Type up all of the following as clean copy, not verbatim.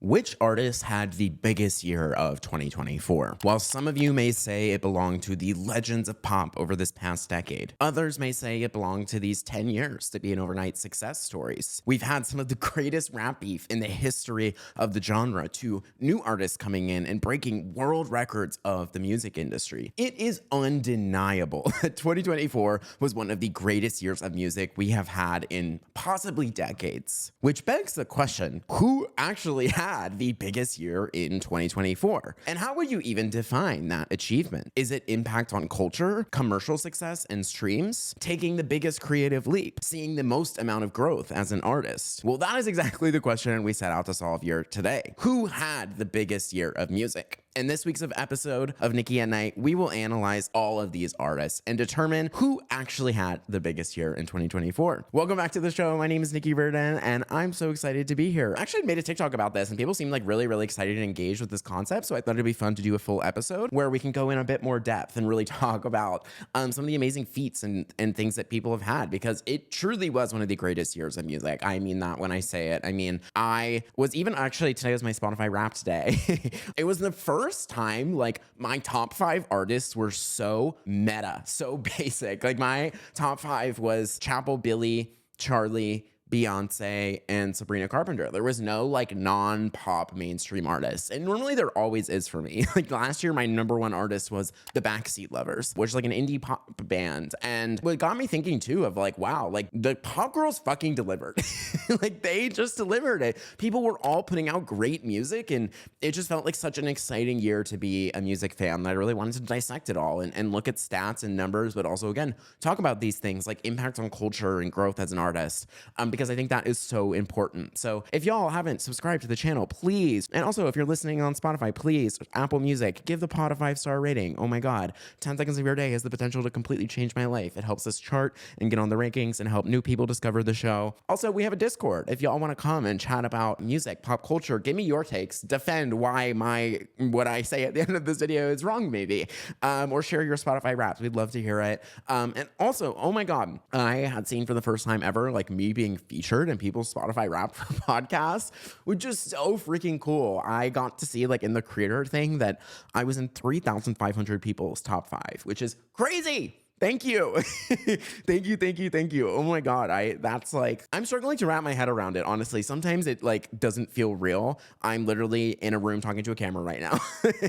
Which artist had the biggest year of 2024? While some of you may say it belonged to the legends of pop over this past decade, others may say it belonged to these 10 years to be an overnight success stories. We've had some of the greatest rap beef in the history of the genre, to new artists coming in and breaking world records of the music industry. It is undeniable that 2024 was one of the greatest years of music we have had in possibly decades. Which begs the question, who actually had the biggest year in 2024? And how would you even define that achievement? Is it impact on culture, commercial success, and streams? Taking the biggest creative leap? Seeing the most amount of growth as an artist? Well, that is exactly the question we set out to solve here today. Who had the biggest year of music? In this week's episode of Nicky at Night, we will analyze all of these artists and determine who actually had the biggest year in 2024. Welcome back to the show. My name is Nicky Verdin, and I'm so excited to be here. I actually made a TikTok about this, and people seem like really excited and engaged with this concept, so I thought it'd be fun to do a full episode where we can go in a bit more depth and really talk about some of the amazing feats and things that people have had, because it truly was one of the greatest years of music. I mean that when I say it. I mean, I was even actually, today was my Spotify Wrapped day. It was the first time like my top 5 artists were so meta, so basic. Like my top 5 was Chappell, Billie, Charli, Beyonce, and Sabrina Carpenter. There was no like non-pop mainstream artists, and normally there always is for me. Like last year, my number 1 artist was the Backseat Lovers, which is like an indie pop band, and what got me thinking too of like, wow, like the pop girls fucking delivered. Like they just delivered it. People were all putting out great music, and it just felt like such an exciting year to be a music fan that I really wanted to dissect it all and look at stats and numbers, but also again talk about these things like impact on culture and growth as an artist. Because I think that is so important. So if y'all haven't subscribed to the channel, please. And also if you're listening on Spotify, please, Apple Music, give the pod a 5-star rating. Oh my God, 10 seconds of your day has the potential to completely change my life. It helps us chart and get on the rankings and help new people discover the show. Also, we have a Discord. If y'all want to come and chat about music, pop culture, give me your takes, defend why what I say at the end of this video is wrong maybe, or share your Spotify Wraps. We'd love to hear it. And also, oh my God, I had seen for the first time ever, like me being featured in people's Spotify Wrapped podcasts, which is so freaking cool. I got to see like in the creator thing that I was in 3,500 people's top 5, which is crazy. Thank you. Thank you. Oh my God. That's like, I'm struggling to wrap my head around it. Honestly, sometimes it like doesn't feel real. I'm literally in a room talking to a camera right now.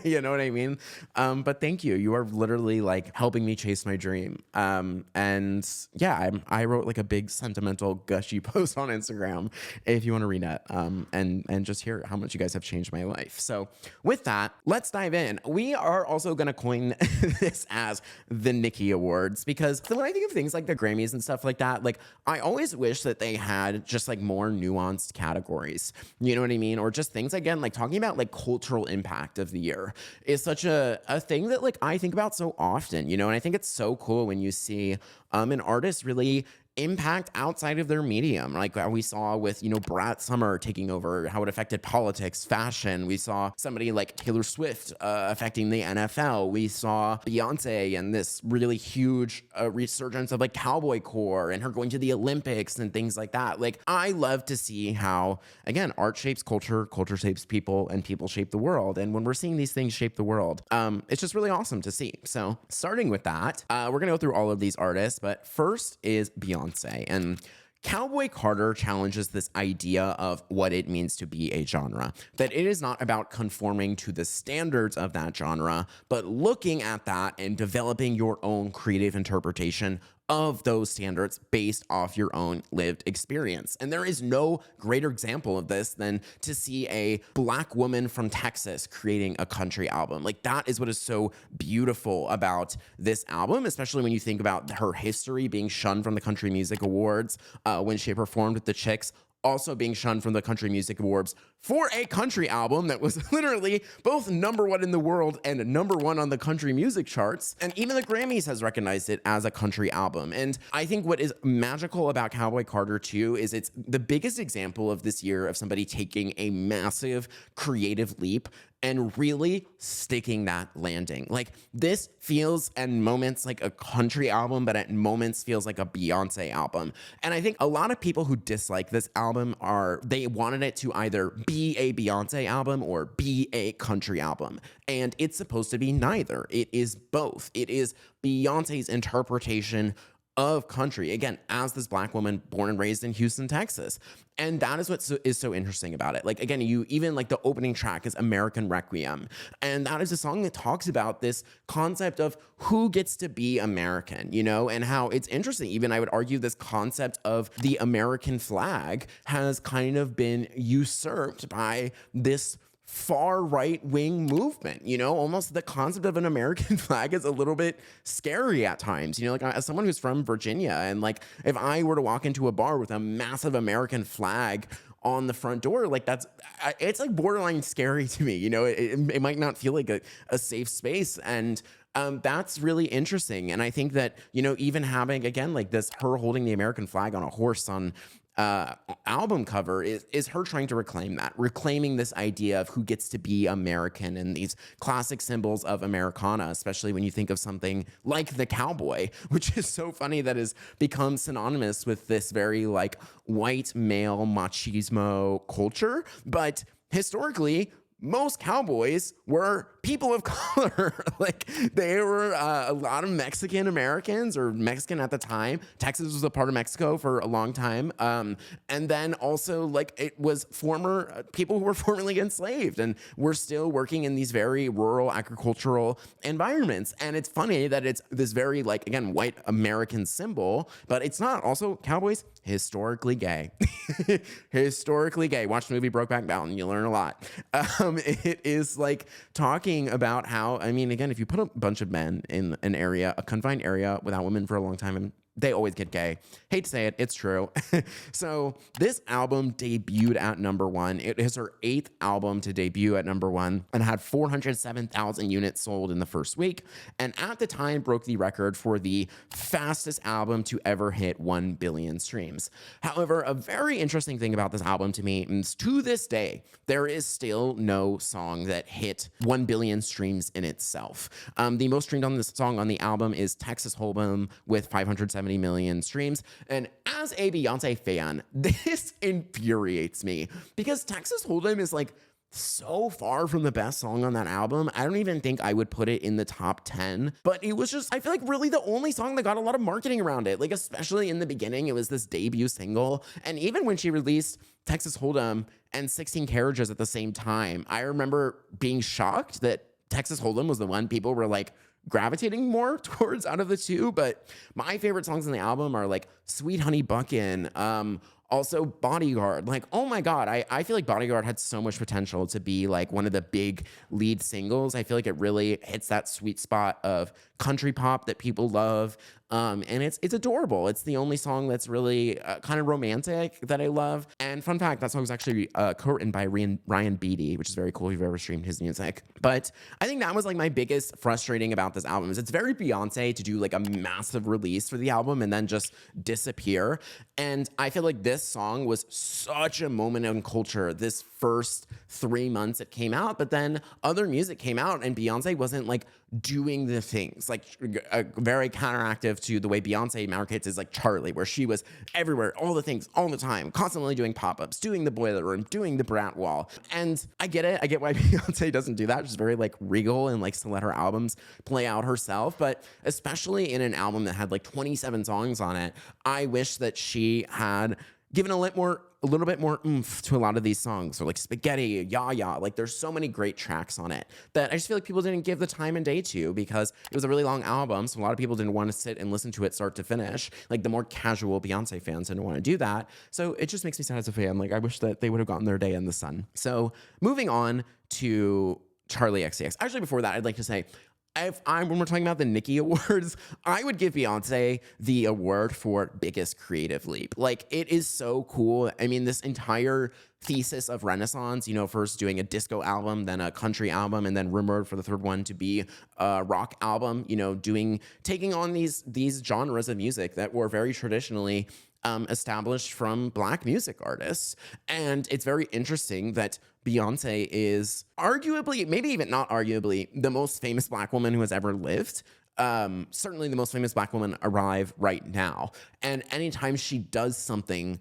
You know what I mean? But thank you. You are literally like helping me chase my dream. And yeah, I wrote like a big sentimental gushy post on Instagram if you want to read it, and just hear how much you guys have changed my life. So with that, let's dive in. We are also going to coin this as the Nicky Award. Because when I think of things like the Grammys and stuff like that, like I always wish that they had just like more nuanced categories, you know what I mean? Or just things, again, like talking about like cultural impact of the year is such a thing that like I think about so often, you know, and I think it's so cool when you see an artist really impact outside of their medium, like we saw with, you know, Brat Summer taking over, how it affected politics, fashion. We saw somebody like Taylor Swift affecting the NFL. We saw Beyonce and this really huge resurgence of like cowboy core and her going to the Olympics and things like that. Like I love to see how, again, art shapes culture, culture shapes people, and people shape the world. And when we're seeing these things shape the world, it's just really awesome to see. So starting with that, we're gonna go through all of these artists, but first is Beyonce. And Cowboy Carter challenges this idea of what it means to be a genre, that it is not about conforming to the standards of that genre, but looking at that and developing your own creative interpretation of those standards based off your own lived experience. And there is no greater example of this than to see a Black woman from Texas creating a country album. Like that is what is so beautiful about this album, especially when you think about her history being shunned from the Country Music Awards when she performed with the Chicks, also being shunned from the Country Music Awards for a country album that was literally both #1 in the world and #1 on the country music charts. And even the Grammys has recognized it as a country album. And I think what is magical about Cowboy Carter too is it's the biggest example of this year of somebody taking a massive creative leap and really sticking that landing. Like this feels at moments like a country album, but at moments feels like a Beyonce album. And I think a lot of people who dislike this album they wanted it to either be a Beyonce album or be a country album. And it's supposed to be neither. It is both. It is Beyonce's interpretation of country, again, as this Black woman born and raised in Houston, Texas. And that is what is so interesting about it. Like, again, you even like the opening track is American Requiem. And that is a song that talks about this concept of who gets to be American, you know, and how it's interesting. Even I would argue this concept of the American flag has kind of been usurped by this far right wing movement, you know, almost the concept of an American flag is a little bit scary at times, you know, like as someone who's from Virginia, and like if I were to walk into a bar with a massive American flag on the front door, like it's like borderline scary to me, you know, it might not feel like a safe space. And that's really interesting. And I think that, you know, even having, again, like this, her holding the American flag on a horse on album cover is her trying to reclaiming this idea of who gets to be American and these classic symbols of Americana, especially when you think of something like the cowboy, which is so funny that has become synonymous with this very like white male machismo culture. But historically, most cowboys were people of color. Like they were a lot of Mexican Americans or Mexican at the time. Texas was a part of Mexico for a long time. And then also like it was former people who were formerly enslaved and were still working in these very rural agricultural environments. And it's funny that it's this very like, again, white American symbol, but it's not. Also, cowboys, historically gay. Historically gay. Watch the movie Brokeback Mountain, you learn a lot. It is like talking about how, I mean, again, if you put a bunch of men in an area, a confined area without women for a long time, and they always get gay. Hate to say it, it's true. So this album debuted at #1. It is her 8th album to debut at #1 and had 407,000 units sold in the first week. And at the time broke the record for the fastest album to ever hit 1 billion streams. However, a very interesting thing about this album to me is to this day, there is still no song that hit 1 billion streams in itself. The most streamed on this song on the album is Texas Hold'em with 570 million streams. And as a Beyonce fan, this infuriates me because Texas Hold'em is like so far from the best song on that album. I don't even think I would put it in the top 10, but it was just, I feel like really the only song that got a lot of marketing around it. Like, especially in the beginning, it was this debut single. And even when she released Texas Hold'em and 16 Carriages at the same time, I remember being shocked that Texas Hold'em was the one people were like gravitating more towards out of the two. But my favorite songs on the album are like Sweet Honey Buckin', also Bodyguard. Like, oh my God, I feel like Bodyguard had so much potential to be like one of the big lead singles. I feel like it really hits that sweet spot of country pop that people love. And it's adorable. It's the only song that's really kind of romantic that I love. And fun fact, that song was actually co-written by Ryan Beatty, which is very cool if you've ever streamed his music. But I think that was like my biggest frustrating about this album is it's very Beyonce to do like a massive release for the album and then just disappear. And I feel like this song was such a moment in culture this first 3 months it came out, but then other music came out and Beyonce wasn't like doing the things like very counteractive to the way Beyonce markets is like Charli, where she was everywhere, all the things, all the time, constantly doing pop-ups, doing the Boiler Room, doing the Brat wall. And I get it. I get why Beyonce doesn't do that. She's very like regal and likes to let her albums play out herself. But especially in an album that had like 27 songs on it, I wish that she had given a little bit more oomph to a lot of these songs. Or like Spaghetti, Yall. Like there's so many great tracks on it that I just feel like people didn't give the time and day to because it was a really long album. So a lot of people didn't want to sit and listen to it start to finish. Like the more casual Beyonce fans didn't want to do that. So it just makes me sad as a fan. Like I wish that they would have gotten their day in the sun. So moving on to Charli XCX. Actually, before that, I'd like to say, when we're talking about the Nicky Awards, I would give Beyonce the award for biggest creative leap. Like, it is so cool. I mean, this entire thesis of Renaissance, you know, first doing a disco album, then a country album, and then rumored for the third one to be a rock album, you know, taking on these genres of music that were very traditionally established from Black music artists. And it's very interesting that Beyonce is arguably, maybe even not arguably, the most famous Black woman who has ever lived. certainly the most famous Black woman alive right now. And anytime she does something,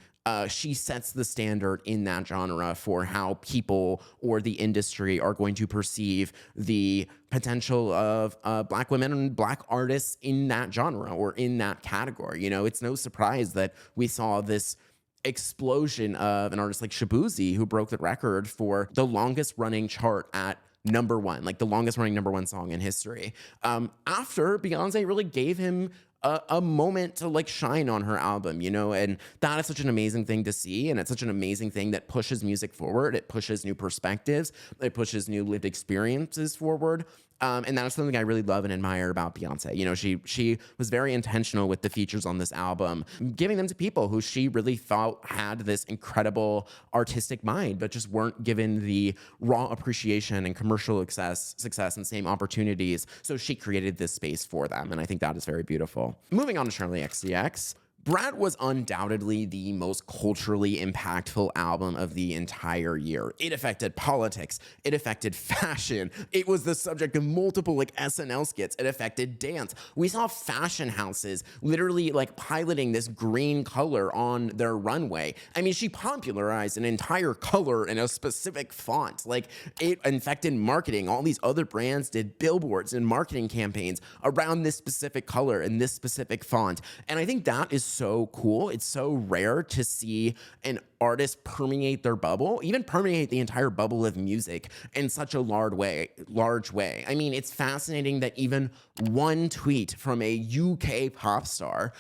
she sets the standard in that genre for how people or the industry are going to perceive the potential of Black women and Black artists in that genre or in that category. You know, it's no surprise that we saw this explosion of an artist like Shabuzi, who broke the record for the longest running chart at #1, like the longest running #1 song in history. After Beyonce really gave him a moment to like shine on her album, you know, and that is such an amazing thing to see. And it's such an amazing thing that pushes music forward. It pushes new perspectives. It pushes new lived experiences forward. And that's something I really love and admire about Beyonce. You know, she was very intentional with the features on this album, giving them to people who she really thought had this incredible artistic mind, but just weren't given the raw appreciation and commercial success and same opportunities. So she created this space for them. And I think that is very beautiful. Moving on to Charli XCX. Brat was undoubtedly the most culturally impactful album of the entire year. It affected politics. It affected fashion. It was the subject of multiple like SNL skits. It affected dance. We saw fashion houses literally like piloting this green color on their runway. I mean, she popularized an entire color in a specific font. Like, it infected marketing. All these other brands did billboards and marketing campaigns around this specific color and this specific font. And I think that is so cool. It's so rare to see an artist permeate their bubble, even permeate the entire bubble of music in such a large way. I mean, it's fascinating that even one tweet from a UK pop star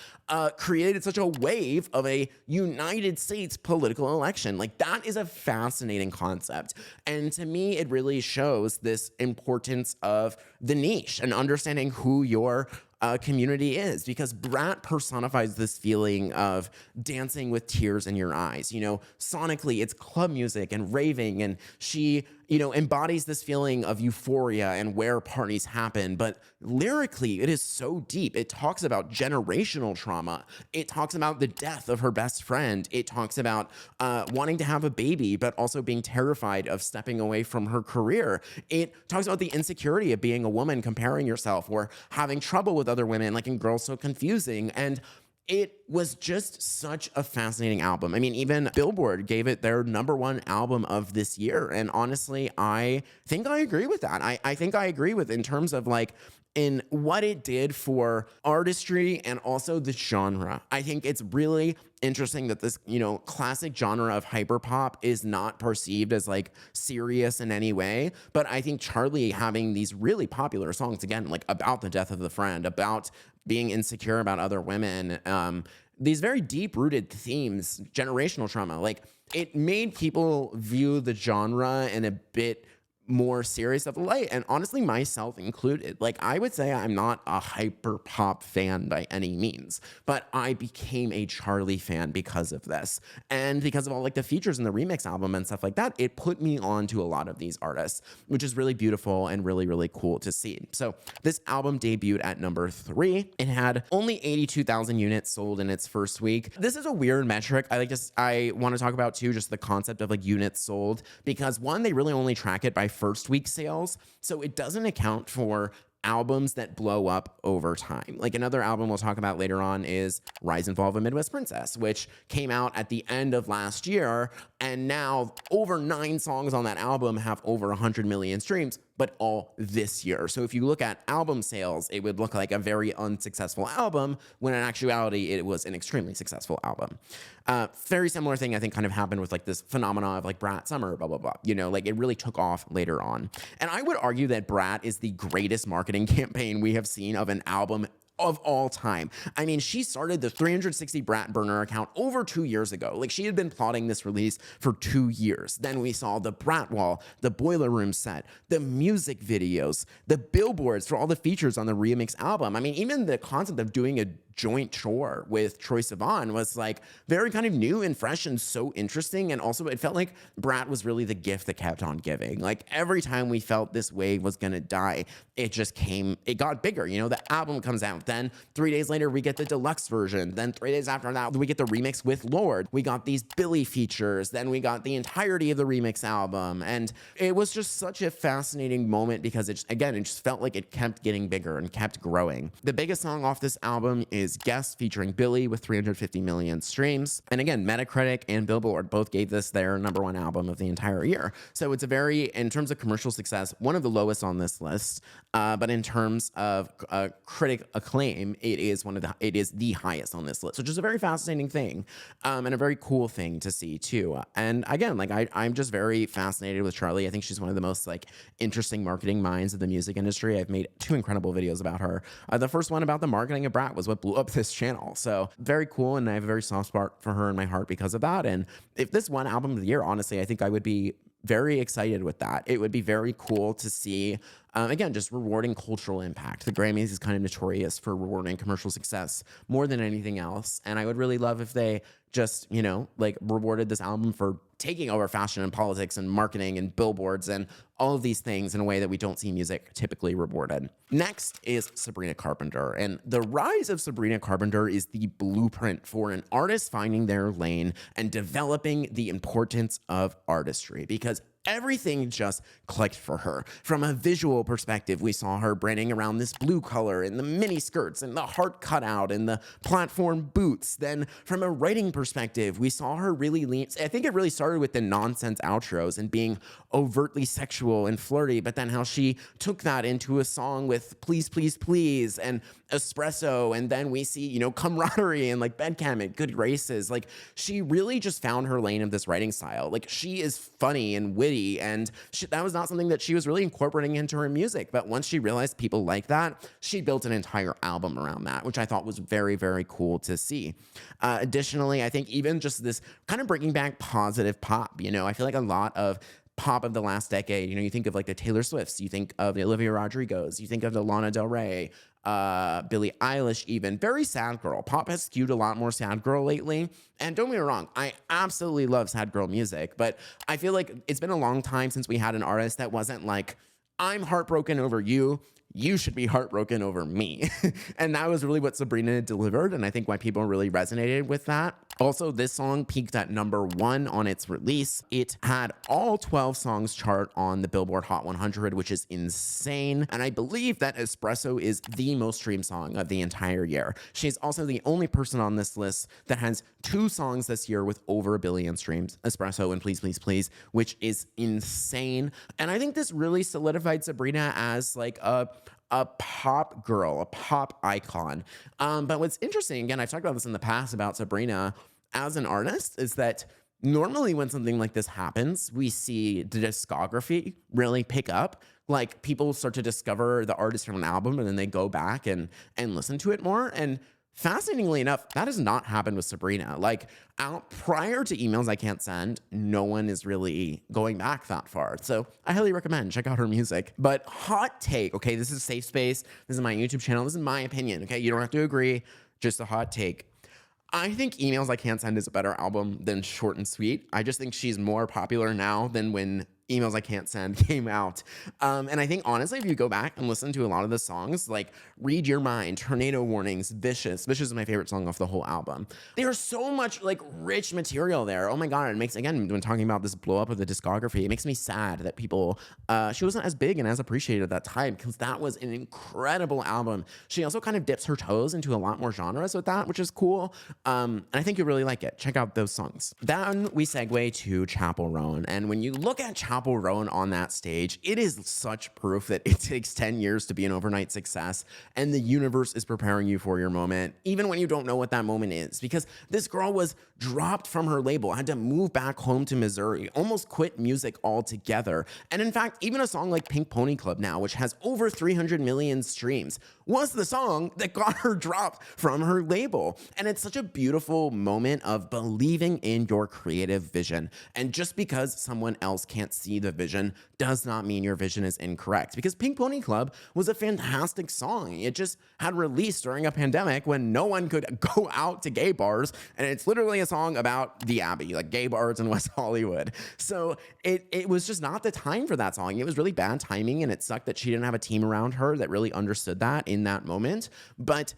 created such a wave of a United States political election. Like, that is a fascinating concept. And to me, it really shows this importance of the niche and understanding who your community is, because Brat personifies this feeling of dancing with tears in your eyes. You know, sonically, it's club music and raving, and she, you know, embodies this feeling of euphoria and where parties happen. But lyrically, it is so deep. It talks about generational trauma. It talks about the death of her best friend. It talks about wanting to have a baby, but also being terrified of stepping away from her career. It talks about the insecurity of being a woman, comparing yourself, or having trouble with other women, like in Girls So Confusing. And it was just such a fascinating album. I mean, even Billboard gave it their #1 album of this year. And honestly, I think I agree with that. I think I agree with, in terms of like, in what it did for artistry and also the genre. I think it's really interesting that this, you know, classic genre of hyperpop is not perceived as like serious in any way. But I think Charli having these really popular songs, again, like about the death of the friend, about being insecure about other women, these very deep-rooted themes, generational trauma, like, it made people view the genre in a bit more serious of a light, and honestly, myself included. Like, I would say I'm not a hyper pop fan by any means, but I became a Charli fan because of this, and because of all like the features in the remix album and stuff like that. It put me on to a lot of these artists, which is really beautiful and really, really cool to see. So this album debuted at #3. It had only 82,000 units sold in its first week. This is a weird metric. I want to talk about too, just the concept of like units sold, because one, they really only track it by first week sales, so it doesn't account for albums that blow up over time. Like, another album we'll talk about later on is Rise and Fall of a Midwest Princess, which came out at the end of last year, and now over 9 songs on that album have over 100 million streams, but all this year. So if you look at album sales, it would look like a very unsuccessful album, when in actuality, it was an extremely successful album. Very similar thing, I think, kind of happened with like this phenomena of like Brat Summer, blah, blah, blah. You know, like, it really took off later on. And I would argue that Brat is the greatest marketing campaign we have seen of an album of all time. I mean, she started the 360 Brat burner account over 2 years ago. Like, she had been plotting this release for 2 years. Then we saw the Brat wall, the Boiler Room set, the music videos, the billboards for all the features on the remix album. I mean, even the concept of doing a joint chore with Troye Sivan was like very kind of new and fresh and so interesting. And also it felt like Brat was really the gift that kept on giving. Like every time we felt this wave was gonna die, it got bigger. You know, the album comes out, then 3 days later we get the deluxe version, then 3 days after that we get the remix with Lorde, we got these Billie features, then we got the entirety of the remix album, and it was just such a fascinating moment because it just felt like it kept getting bigger and kept growing. The biggest song off this album is Guest featuring Billie with 350 million streams, and again, Metacritic and Billboard both gave this their #1 album of the entire year. So it's a very, in terms of commercial success, one of the lowest on this list, but in terms of critic acclaim, it is the highest on this list, which is a very fascinating thing, and a very cool thing to see too. And again, like I'm just very fascinated with Charli. I think she's one of the most like interesting marketing minds of the music industry. I've made 2 incredible videos about her. The first one about the marketing of Brat was what blew up this channel. So very cool, and I have a very soft spot for her in my heart because of that. And if this won album of the year, honestly, I think I would be very excited with that. It would be very cool to see, again, just rewarding cultural impact. The Grammys is kind of notorious for rewarding commercial success more than anything else. And I would really love if they just, you know, like rewarded this album for taking over fashion and politics and marketing and billboards and all of these things in a way that we don't see music typically rewarded. Next is Sabrina Carpenter. And the rise of Sabrina Carpenter is the blueprint for an artist finding their lane and developing the importance of artistry, because everything just clicked for her. From a visual perspective, we saw her branding around this blue color and the mini skirts and the heart cutout and the platform boots. Then from a writing perspective, we saw her really lean. I think it really started with the nonsense outros and being overtly sexual and flirty, but then how she took that into a song with Please, Please, Please and Espresso. And then we see, you know, camaraderie and like Bedcam and Good Graces. Like she really just found her lane of this writing style. Like she is funny and witty, and that was not something that she was really incorporating into her music. But once she realized people like that, she built an entire album around that, which I thought was very, very cool to see. Additionally, I think even just this kind of bringing back positive pop, you know, I feel like a lot of pop of the last decade, you know, you think of like the Taylor Swifts, you think of the Olivia Rodrigos, you think of the Lana Del Rey, Billie Eilish, even very sad girl. Pop has skewed a lot more sad girl lately. And don't get me wrong, I absolutely love sad girl music, but I feel like it's been a long time since we had an artist that wasn't like, I'm heartbroken over you, you should be heartbroken over me. And that was really what Sabrina delivered, and I think why people really resonated with that. Also, this song peaked at #1 on its release. It had all 12 songs chart on the Billboard Hot 100, which is insane. And I believe that Espresso is the most streamed song of the entire year. She's also the only person on this list that has 2 songs this year with over 1 billion streams, Espresso and Please, Please, Please, which is insane. And I think this really solidified Sabrina as like a pop girl, a pop icon. But what's interesting, again, I've talked about this in the past about Sabrina as an artist, is that normally when something like this happens, we see the discography really pick up. Like people start to discover the artist from an album and then they go back and listen to it more. And fascinatingly enough, that has not happened with Sabrina. Like prior to Emails I Can't Send, no one is really going back that far. So I highly recommend, check out her music. But hot take, okay, this is a safe space. This is my YouTube channel. This is my opinion, okay? You don't have to agree, just a hot take. I think Emails I Can't Send is a better album than Short and Sweet. I just think she's more popular now than when Emails I Can't Send came out. And I think, honestly, if you go back and listen to a lot of the songs, like Read Your Mind, Tornado Warnings, Vicious. Vicious is my favorite song off the whole album. There's so much, like, rich material there. Oh, my God. It makes, again, when talking about this blow up of the discography, it makes me sad that people, she wasn't as big and as appreciated at that time, because that was an incredible album. She also kind of dips her toes into a lot more genres with that, which is cool. And I think you'll really like it. Check out those songs. Then we segue to Chappell Roan. And when you look at Chappell Roan on that stage, it is such proof that it takes 10 years to be an overnight success, and the universe is preparing you for your moment, even when you don't know what that moment is, because this girl was dropped from her label, had to move back home to Missouri, almost quit music altogether. And in fact, even a song like Pink Pony Club now, which has over 300 million streams, was the song that got her dropped from her label. And it's such a beautiful moment of believing in your creative vision. And just because someone else can't see see the vision does not mean your vision is incorrect. Because Pink Pony Club was a fantastic song. It just had released during a pandemic when no one could go out to gay bars, and it's literally a song about the Abbey, like gay bars in West Hollywood. So it was just not the time for that song. It was really bad timing, and it sucked that she didn't have a team around her that really understood that in that moment. But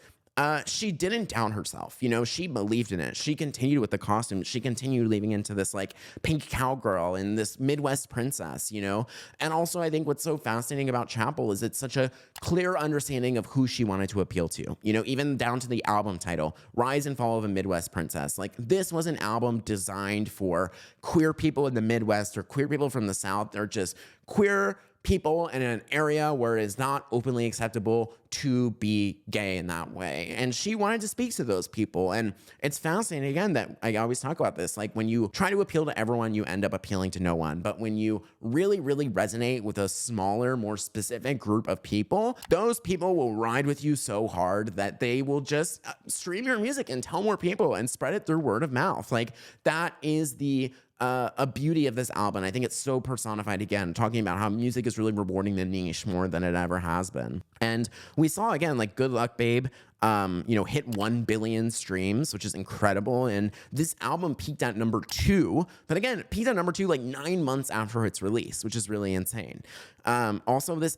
she didn't down herself. You know, she believed in it. She continued with the costume. She continued leading into this like pink cowgirl and this Midwest princess, you know? And also I think what's so fascinating about Chappell is it's such a clear understanding of who she wanted to appeal to, you know, even down to the album title, Rise and Fall of a Midwest Princess. Like this was an album designed for queer people in the Midwest or queer people from the South. They're just queer people in an area where it is not openly acceptable to be gay in that way. And she wanted to speak to those people. And it's fascinating, again, that I always talk about this. Like when you try to appeal to everyone, you end up appealing to no one. But when you really, really resonate with a smaller, more specific group of people, those people will ride with you so hard that they will just stream your music and tell more people and spread it through word of mouth. Like that is the a beauty of this album. I think it's so personified, again, talking about how music is really rewarding the niche more than it ever has been. And we saw, again, like Good Luck Babe, hit 1 billion streams, which is incredible. And this album peaked at number 2, but again, it peaked at number 2 like 9 months after its release, which is really insane. Also, this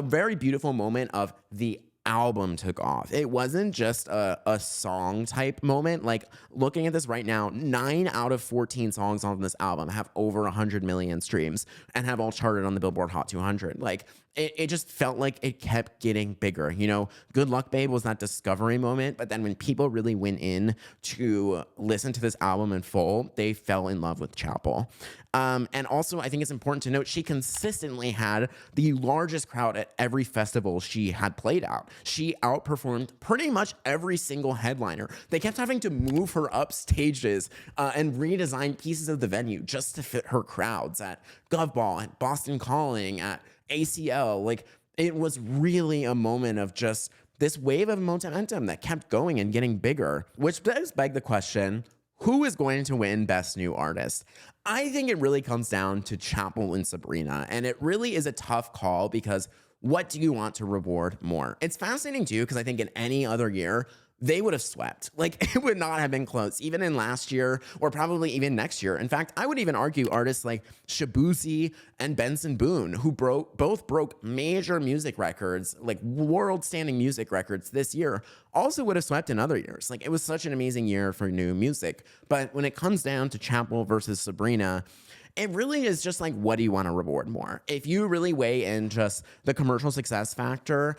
very beautiful moment of the album took off. It wasn't just a song type moment. Like looking at this right now, 9 out of 14 songs on this album have over 100 million streams and have all charted on the Billboard Hot 200. Like it just felt like it kept getting bigger. You know, Good Luck Babe was that discovery moment, but then when people really went in to listen to this album in full, they fell in love with Chappell. And also, I think it's important to note she consistently had the largest crowd at every festival she had played out. She outperformed pretty much every single headliner. They kept having to move her up stages and redesign pieces of the venue just to fit her crowds at Govball, at Boston Calling, at ACL. Like it was really a moment of just this wave of momentum that kept going and getting bigger, which does beg the question, who is going to win Best New Artist? I think it really comes down to Chappell and Sabrina, and it really is a tough call because what do you want to reward more? It's fascinating too because I think in any other year, they would have swept. Like it would not have been close, even in last year or probably even next year. In fact, I would even argue artists like Shabuzi and Benson Boone, who both broke major music records, like world-standing music records this year, also would have swept in other years. Like it was such an amazing year for new music. But when it comes down to Chappell versus Sabrina, it really is just like, what do you want to reward more? If you really weigh in just the commercial success factor,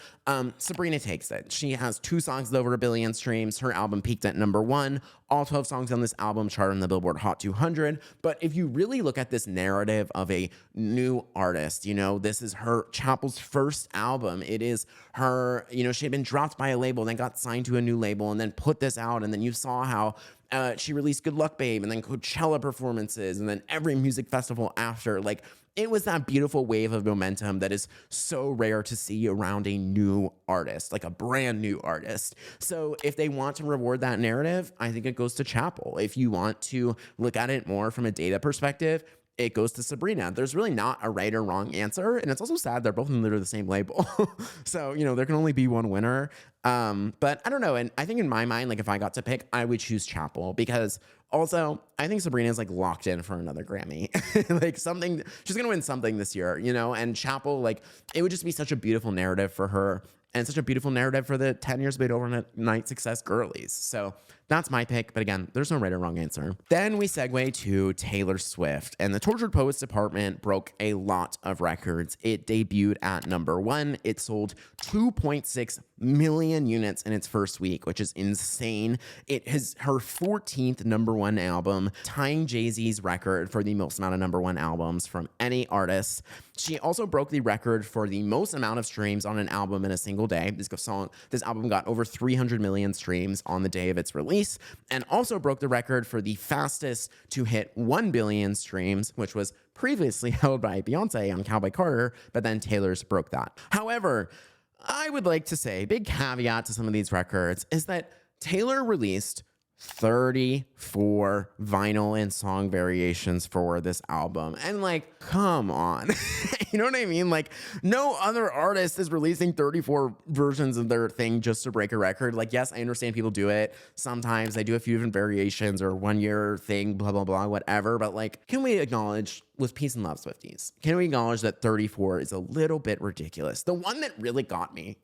Sabrina takes it. She has 2 songs with over 1 billion streams. Her album peaked at number 1. All 12 songs on this album charted on the Billboard Hot 200. But if you really look at this narrative of a new artist, you know, this is Chappell's first album. It is her, you know, she had been dropped by a label, then got signed to a new label, and then put this out. And then you saw how she released Good Luck Babe, and then Coachella performances, and then every music festival after. Like, it was that beautiful wave of momentum that is so rare to see around a new artist, like a brand new artist. So if they want to reward that narrative, I think it goes to Chappell. If you want to look at it more from a data perspective, it goes to Sabrina. There's really not a right or wrong answer. And it's also sad they're both in literally the same label. So, you know, there can only be one winner. But I don't know. And I think in my mind, like if I got to pick, I would choose Chappell because also I think Sabrina is like locked in for another Grammy. Like something, she's going to win something this year, you know, and Chappell, like it would just be such a beautiful narrative for her and such a beautiful narrative for the 10 years of overnight success girlies. So that's my pick. But again, there's no right or wrong answer. Then we segue to Taylor Swift. And the Tortured Poets Department broke a lot of records. It debuted at number 1. It sold 2.6 million units in its first week, which is insane. It is her 14th number 1 album, tying Jay-Z's record for the most amount of number 1 albums from any artist. She also broke the record for the most amount of streams on an album in a single day. This album got over 300 million streams on the day of its release, and also broke the record for the fastest to hit 1 billion streams, which was previously held by Beyoncé on Cowboy Carter, but then Taylor's broke that. However, I would like to say, big caveat to some of these records is that Taylor released 34 vinyl and song variations for this album. And like, come on. You know what I mean? Like, no other artist is releasing 34 versions of their thing just to break a record. Like, yes, I understand people do it. Sometimes they do a few different variations or 1 year thing, blah, blah, blah, whatever. But like, can we acknowledge with Peace and Love Swifties, can we acknowledge that 34 is a little bit ridiculous? The one that really got me,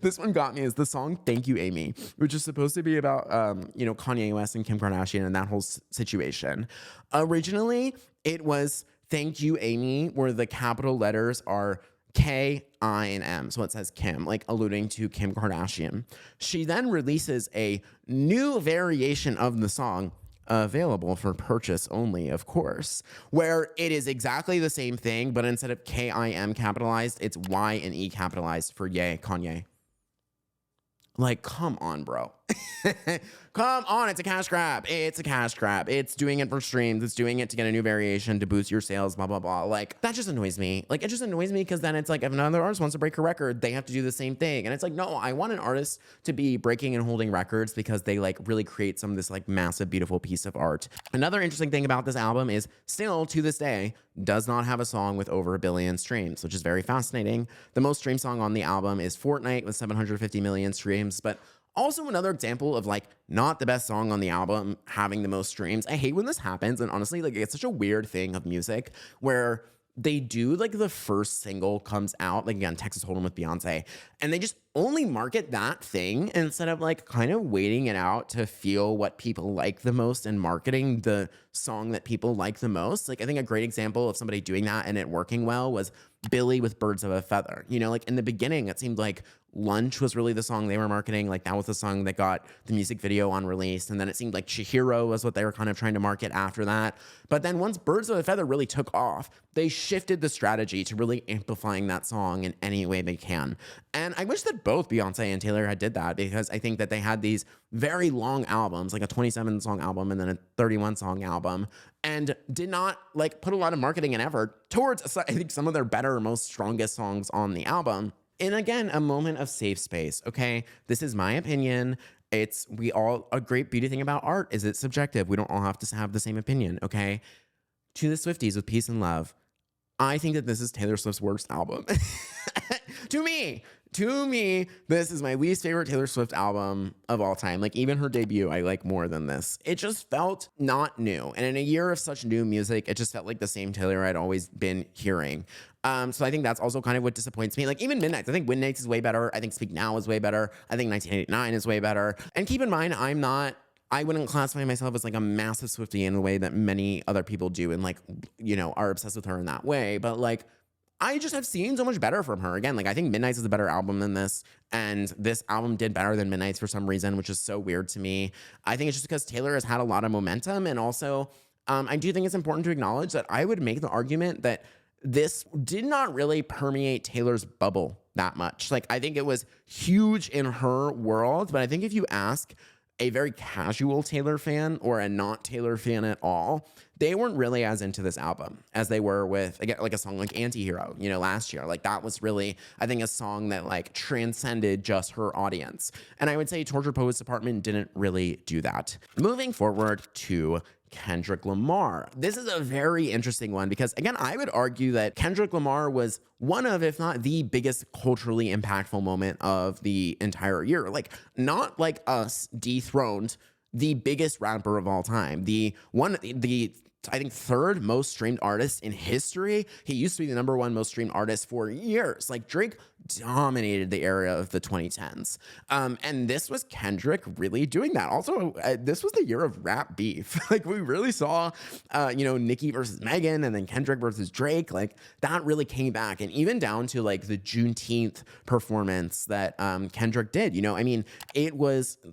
this one got me, is the song Thank You, Amy, which is supposed to be about, Kanye West and Kim Kardashian and that whole situation. Originally, it was Thank You, Amy, where the capital letters are K, I, and M. So it says Kim, like alluding to Kim Kardashian. She then releases a new variation of the song, available for purchase only, of course, where it is exactly the same thing, but instead of K-I-M capitalized, it's Y and E capitalized for Ye, Kanye. Like, come on, bro. Come on, it's a cash grab. It's a cash grab. It's doing it for streams. It's doing it to get a new variation to boost your sales, blah, blah, blah. Like, that just annoys me. Like, it just annoys me because then it's like, if another artist wants to break a record, they have to do the same thing. And it's like, no, I want an artist to be breaking and holding records because they like really create some of this like massive, beautiful piece of art. Another interesting thing about this album is still to this day, does not have a song with over 1 billion streams, which is very fascinating. The most streamed song on the album is Fortnite with 750 million streams, but also another example of like not the best song on the album having the most streams. I hate when this happens, and honestly, like it's such a weird thing of music where they do like the first single comes out, like again, Texas Hold'em with Beyonce, and they just only market that thing instead of like kind of waiting it out to feel what people like the most and marketing the song that people like the most. Like I think a great example of somebody doing that and it working well was Billie with Birds of a Feather. You know, like in the beginning, it seemed like Lunch was really the song they were marketing. Like that was the song that got the music video on release. And then it seemed like Chihiro was what they were kind of trying to market after that. But then once Birds of a Feather really took off, they shifted the strategy to really amplifying that song in any way they can. And I wish that both Beyonce and Taylor had did that, because I think that they had these very long albums, like a 27 song album and then a 31 song album, and did not like put a lot of marketing and effort towards, I think, some of their better, most strongest songs on the album. And again, a moment of safe space. Okay, this is my opinion. A great beauty thing about art is it's subjective. We don't all have to have the same opinion. Okay, to the Swifties with Peace and Love, I think that this is Taylor Swift's worst album. To me, this is my least favorite Taylor Swift album of all time. Like even her debut, I like more than this. It just felt not new. And in a year of such new music, it just felt like the same Taylor I'd always been hearing. So I think that's also kind of what disappoints me. Like even Midnights, I think Midnights is way better. I think Speak Now is way better. I think 1989 is way better. And keep in mind, I wouldn't classify myself as like a massive Swiftie in the way that many other people do and like, are obsessed with her in that way. But like, I just have seen so much better from her. Again, like I think Midnights is a better album than this, and this album did better than Midnights for some reason, which is so weird to me. I think it's just because Taylor has had a lot of momentum, and also I do think it's important to acknowledge that I would make the argument that this did not really permeate Taylor's bubble that much. Like I think it was huge in her world, but I think if you ask a very casual Taylor fan or a not Taylor fan at all, they weren't really as into this album as they were with, again, like a song like Antihero, last year. Like that was really, I think, a song that like transcended just her audience. And I would say Torture Poets Department didn't really do that. Moving forward to Kendrick Lamar. This is a very interesting one because, again, I would argue that Kendrick Lamar was one of, if not the biggest culturally impactful moment of the entire year. Like, not like us dethroned the biggest rapper of all time. I think third most streamed artist in history. He used to be the number one most streamed artist for years. Like Drake dominated the era of the 2010s. And this was Kendrick really doing that. Also, this was the year of rap beef. Like we really saw, Nicky versus Megan and then Kendrick versus Drake. Like that really came back. And even down to like the Juneteenth performance that Kendrick did,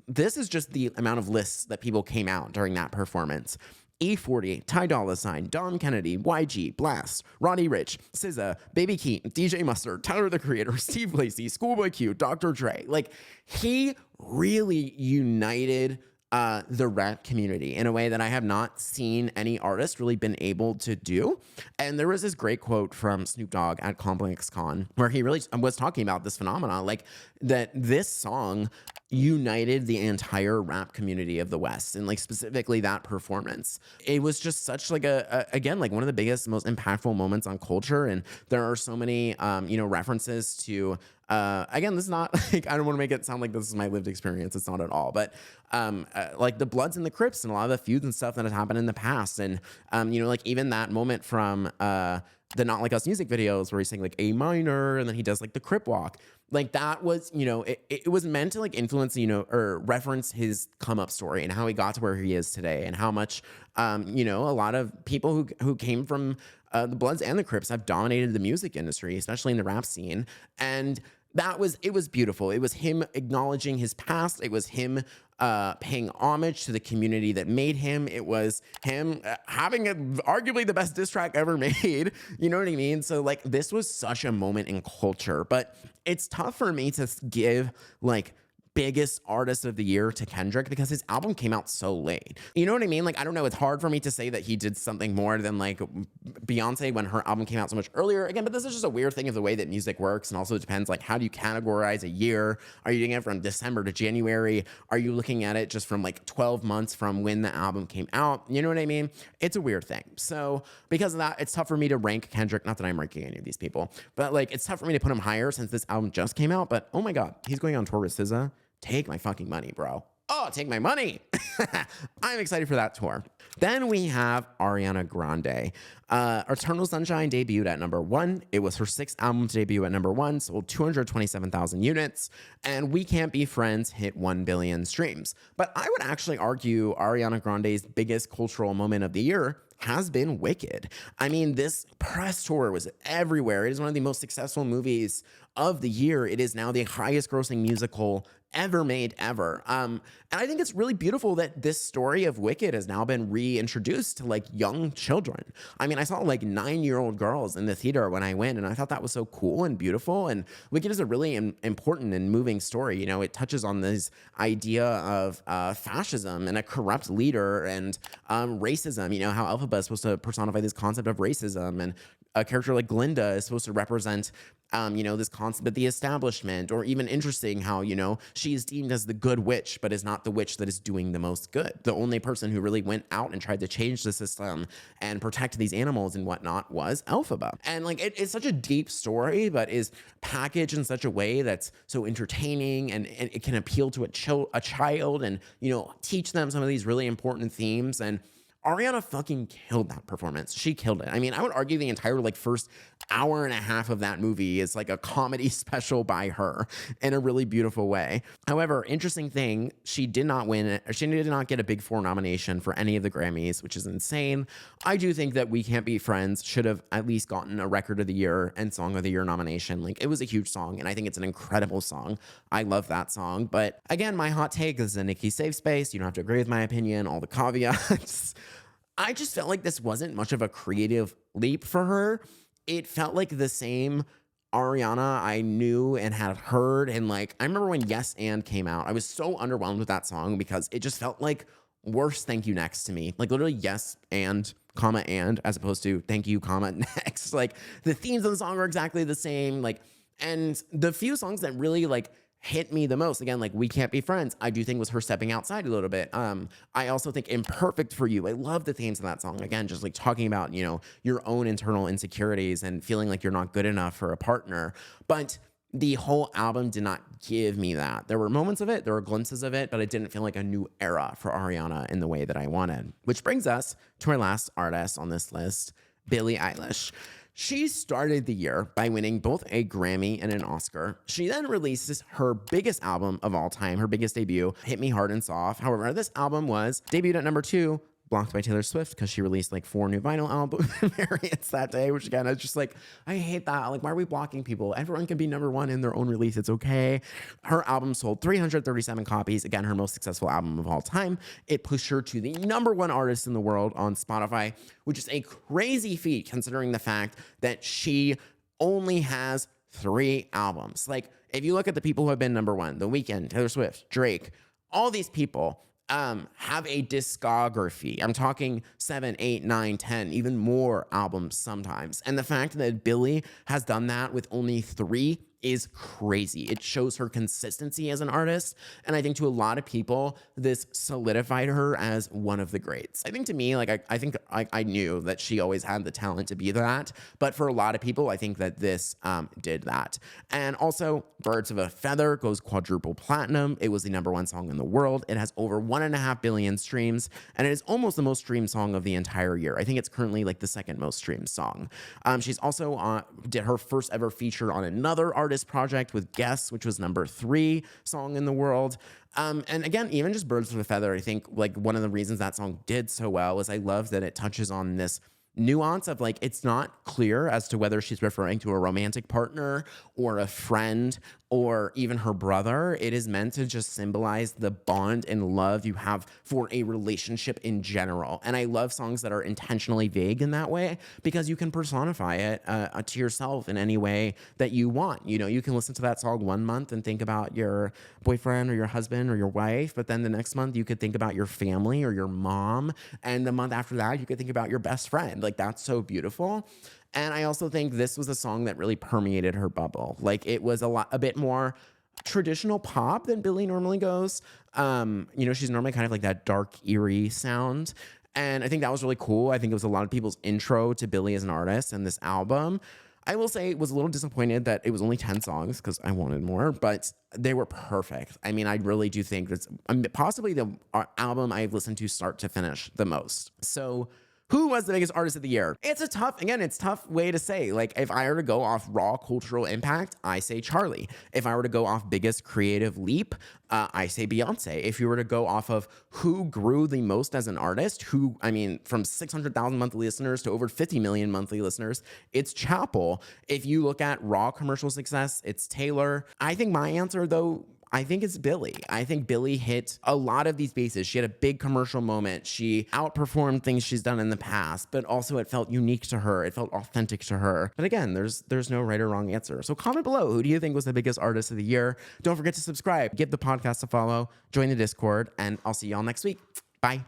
this is just the amount of lists that people came out during that performance. E40, Ty Dolla $ign, Dom Kennedy, YG, Blast, Roddy Ricch, SZA, Baby Keem, DJ Mustard, Tyler the Creator, Steve Lacy, Schoolboy Q, Dr. Dre. Like he really united the rap community in a way that I have not seen any artist really been able to do. And there was this great quote from Snoop Dogg at ComplexCon where he really was talking about this phenomenon, like that this song, united the entire rap community of the West, and like specifically that performance. It was just such like again, like one of the biggest, most impactful moments on culture. And there are so many, references to, again, this is not like, I don't want to make it sound like this is my lived experience. It's not at all. But like the Bloods and the Crips and a lot of the feuds and stuff that has happened in the past. And, like even that moment from the Not Like Us music videos where he's saying like A minor and then he does like the Crip walk. Like that was, it was meant to like influence, or reference his come up story and how he got to where he is today, and how much, a lot of people who came from the Bloods and the Crips have dominated the music industry, especially in the rap scene. And it was beautiful. It was him acknowledging his past. It was him paying homage to the community that made him. It was him having arguably the best diss track ever made. You know what I mean? So like this was such a moment in culture, but it's tough for me to give like biggest artist of the year to Kendrick because his album came out so late. You know what I mean? Like, I don't know. It's hard for me to say that he did something more than like Beyonce when her album came out so much earlier. Again, but this is just a weird thing of the way that music works. And also it depends, like, how do you categorize a year? Are you doing it from December to January? Are you looking at it just from like 12 months from when the album came out? You know what I mean? It's a weird thing. So because of that, it's tough for me to rank Kendrick. Not that I'm ranking any of these people, but like, it's tough for me to put him higher since this album just came out. But oh my God, he's going on tour with SZA. Take my fucking money, bro. Oh, take my money. I'm excited for that tour. Then we have Ariana Grande. Eternal Sunshine debuted at number 1. It was her 6th album to debut at number 1, sold 227,000 units, and We Can't Be Friends hit 1 billion streams. But I would actually argue Ariana Grande's biggest cultural moment of the year has been Wicked. I mean, this press tour was everywhere. It is one of the most successful movies of the year. It is now the highest grossing musical ever made ever. And I think it's really beautiful that this story of Wicked has now been reintroduced to like young children. I mean, I saw like 9-year-old girls in the theater when I went, and I thought that was so cool and beautiful. And Wicked is a really important and moving story. You know, it touches on this idea of fascism and a corrupt leader and racism. You know, how Alphaba is supposed to personify this concept of racism, and a character like Glinda is supposed to represent this concept of the establishment, or even interesting how, she is deemed as the good witch, but is not the witch that is doing the most good. The only person who really went out and tried to change the system and protect these animals and whatnot was Alphaba. And like, it's such a deep story, but is packaged in such a way that's so entertaining, and it can appeal to a child and, teach them some of these really important themes. And Ariana fucking killed that performance. She killed it. I mean, I would argue the entire like first hour and a half of that movie is like a comedy special by her in a really beautiful way. However, interesting thing, she did not win. She did not get a Big Four nomination for any of the Grammys, which is insane. I do think that We Can't Be Friends should have at least gotten a Record of the Year and Song of the Year nomination. Like, it was a huge song, and I think it's an incredible song. I love that song. But again, my hot take is a Nicky safe space. You don't have to agree with my opinion, all the caveats. I just felt like this wasn't much of a creative leap for her. It felt like the same Ariana I knew and had heard. And like, I remember when Yes and came out, I was so underwhelmed with that song because it just felt like worse Thank You Next to me. Like literally Yes and, comma, and, as opposed to Thank You, comma, next. Like the themes of the song are exactly the same. Like, and the few songs that really like hit me the most, again, like We Can't Be Friends, I do think was her stepping outside a little bit. I also think Imperfect for You, I love the themes of that song. Again, just like talking about, your own internal insecurities and feeling like you're not good enough for a partner. But the whole album did not give me that. There were moments of it, there were glimpses of it, but it didn't feel like a new era for Ariana in the way that I wanted. Which brings us to our last artist on this list, Billie Eilish. She started the year by winning both a Grammy and an Oscar. She then releases her biggest album of all time, her biggest debut, Hit Me Hard and Soft. However, this album was debuted at number 2, blocked by Taylor Swift because she released like 4 new vinyl album variants that day, which again, is just like, I hate that. Like, why are we blocking people? Everyone can be number 1 in their own release. It's okay. Her album sold 337 copies. Again, her most successful album of all time. It pushed her to the number 1 artist in the world on Spotify, which is a crazy feat considering the fact that she only has 3 albums. Like, if you look at the people who have been number 1, The Weeknd, Taylor Swift, Drake, all these people have a discography. I'm talking 7, 8, 9, 10, even more albums sometimes. And the fact that Billie has done that with only 3 is crazy. It shows her consistency as an artist. And I think to a lot of people, this solidified her as one of the greats. I think to me, like, I think I knew that she always had the talent to be that. But for a lot of people, I think that this did that. And also, Birds of a Feather goes quadruple platinum. It was the #1 song in the world. It has over 1.5 billion streams, and it is almost the most streamed song of the entire year. I think it's currently like the second most streamed song. She's also did her first ever feature on another artist project with Guess, which was #3 song in the world. And again, even just Birds of a Feather, I think like one of the reasons that song did so well is I love that it touches on this nuance of like, it's not clear as to whether she's referring to a romantic partner or a friend or even her brother. It is meant to just symbolize the bond and love you have for a relationship in general. And I love songs that are intentionally vague in that way because you can personify it to yourself in any way that you want. You know, you can listen to that song one month and think about your boyfriend or your husband or your wife, but then the next month you could think about your family or your mom. And the month after that, you could think about your best friend. Like, that's so beautiful. And I also think this was a song that really permeated her bubble. Like, it was a bit more traditional pop than Billie normally goes. You know, she's normally kind of like that dark, eerie sound. And I think that was really cool. I think it was a lot of people's intro to Billie as an artist and this album. I will say was a little disappointed that it was only 10 songs because I wanted more, but they were perfect. I mean, I really do think that's possibly the album I've listened to start to finish the most. So who was the biggest artist of the year? It's a tough way to say. Like, if I were to go off raw cultural impact, I say Charli. If I were to go off biggest creative leap, I say Beyonce. If you were to go off of who grew the most as an artist, from 600,000 monthly listeners to over 50 million monthly listeners, it's Chappell. If you look at raw commercial success, it's Taylor. I think my answer, though, I think it's Billie. I think Billie hit a lot of these bases. She had a big commercial moment. She outperformed things she's done in the past, but also it felt unique to her. It felt authentic to her. But again, there's no right or wrong answer. So comment below, who do you think was the biggest artist of the year? Don't forget to subscribe, give the podcast a follow, join the Discord, and I'll see y'all next week. Bye.